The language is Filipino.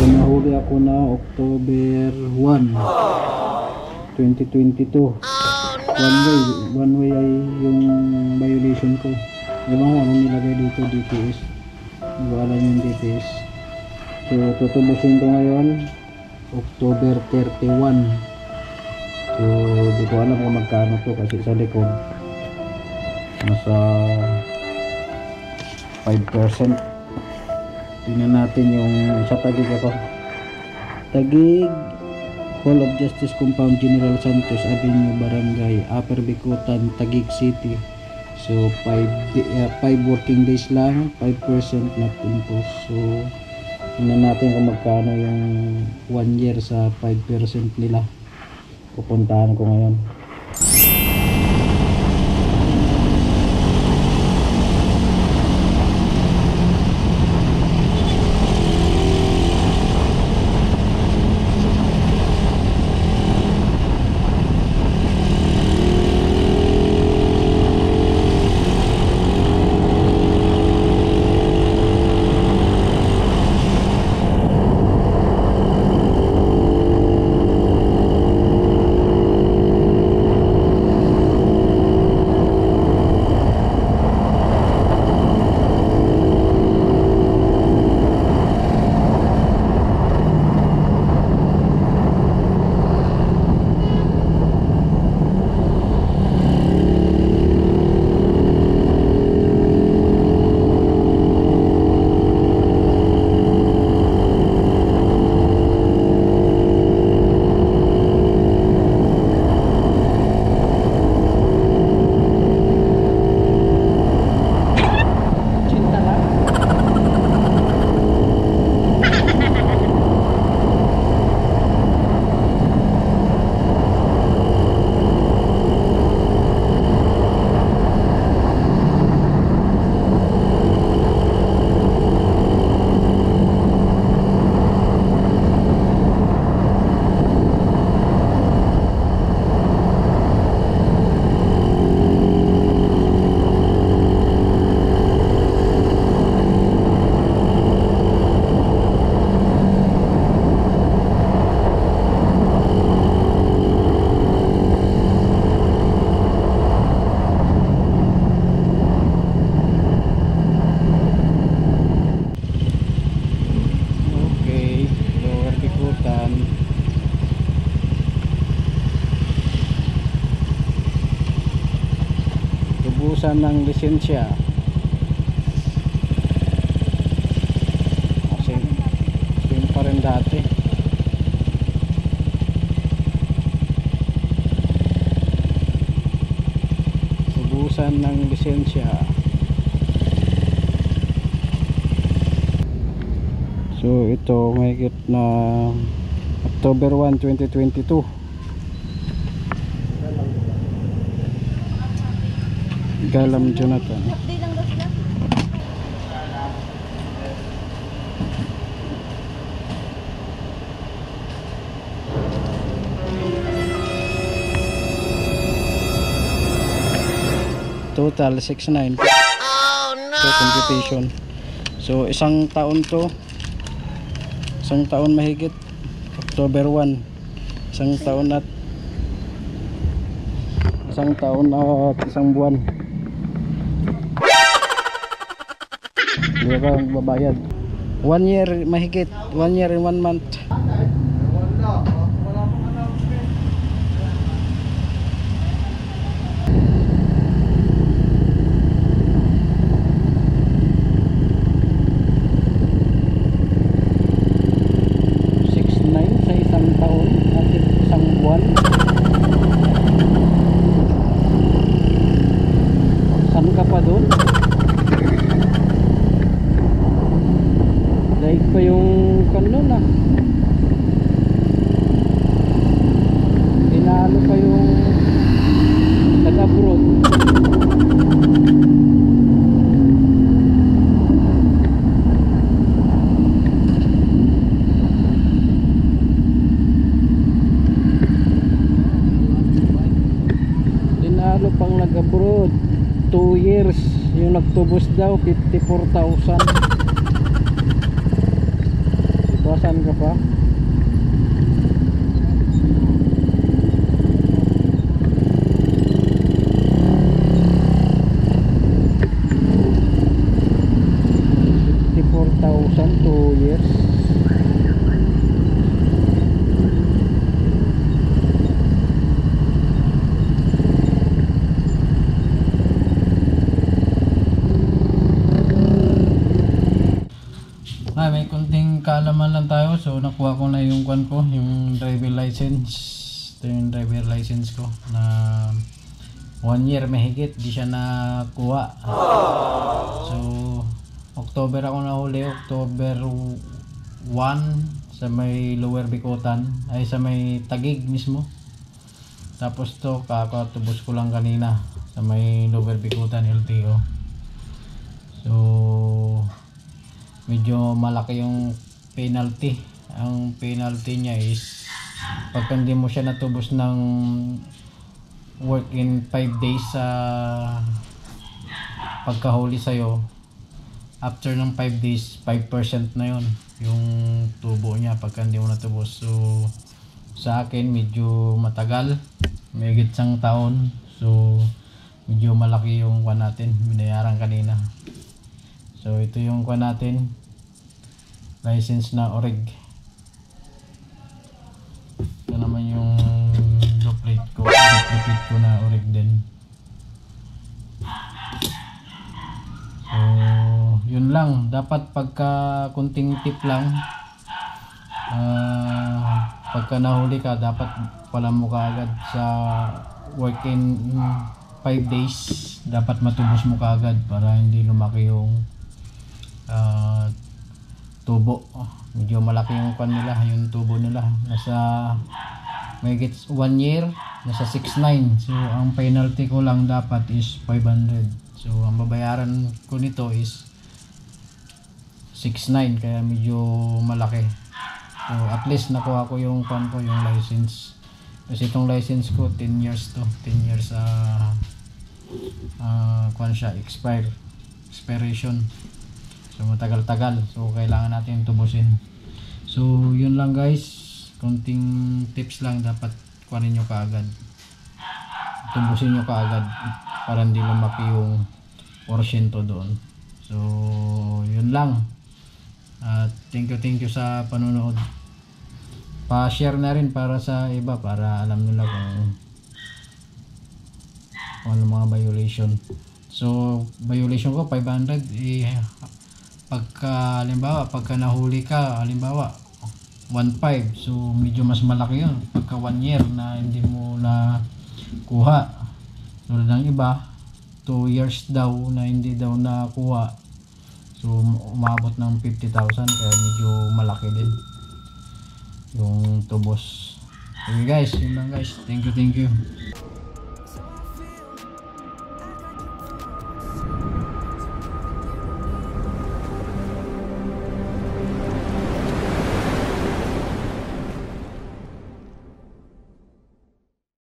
nahuli ako na October 1, 2022. One way ay yung violation ko. Di ba kung anong nilagay dito, DPS. Di ba alam yung DPS. So tutubusin ko ngayon October 31. So di ko alam kung magkano to kasi sa likod nasa 5%. Tingnan natin yung sa Taguig ako. Taguig Hall of Justice Compound, General Santos Avenue, Barangay Upper Bicutan, Taguig City. So 5 working days lang, 5% not imposed. So tingnan natin kung magkano yung 1 year sa 5% nila. Pupuntahan ko ngayon. Tubusan ng lisensya. Same pa rin dati. Tubusan ng lisensya. So ito mahigit na October 1, 2022. Galam Jonathan. Total 6.9. Oh no. So computation. So isang taon to. Isang taon mahigit. October 1. Isang taon at isang buwan. Hindi ka magbabayad. 1 year mahigit. 1 year and 1 month. Daig pa yung kanon ah. Tinalo pa yung nag-abroad. Tinalo pang nag-abroad 2 years. Yung nagtubos daw 54,000. Nasaan ka pa? $54,000 2 years. May kunting kaalaman lang tayo. So nakuha ko na yung kwan ko, yung driver license. Ito yung driver license ko na 1 year mahigit di siya nakuha. So October ako nahuli, October 1 sa may Lower Bicutan, ay sa may Taguig mismo. Tapos to kakatubos ko lang kanina sa may Lower Bicutan LTO. So medyo malaki yung penalty. Ang penalty niya is pag hindi mo siya natubos ng work in 5 days sa pagkahuli sa'yo, after ng 5 days 5% na yon yung tubo niya pag hindi mo natubos. So sa akin medyo matagal, may higit isang taon. So medyo malaki yung kwan natin binayaran kanina. So ito yung kwan natin, license na Orig. Ito naman yung plate ko, plate ko na Orig din. So yun lang, dapat pagka kunting tip lang, pagka nahuli ka dapat pala mo kaagad sa work in 5 days, dapat matubos mo kaagad para hindi lumaki yung tubo. Medyo malaki yung kwan nila, yung tubo nila. Nasa may gets 1 year, nasa 6.9. So ang penalty ko lang dapat is 500. So ang babayaran ko nito is 6.9, kaya medyo malaki. So at least nakuha ko yung kwan ko, yung license. Kasi itong license ko 10 years to, 10 years kwan siya, expiration. So matagal-tagal, so kailangan natin tubusin. So yun lang guys, konting tips lang, dapat kunin nyo kaagad, tubusin nyo kaagad para hindi lumaki yung porsyento doon. So yun lang. Thank you sa panonood. Pa-share na rin para sa iba, para alam nila kung ano mga violation. So violation ko 500, pagka nahuli ka, halimbawa 1.5, so medyo mas malaki yun pagka 1 year na hindi mo na kuha. Tulad ng iba 2 years daw na hindi daw nakuha, so umabot ng 50,000, kaya medyo malaki din yung tubos. Okay guys, yun lang guys, thank you.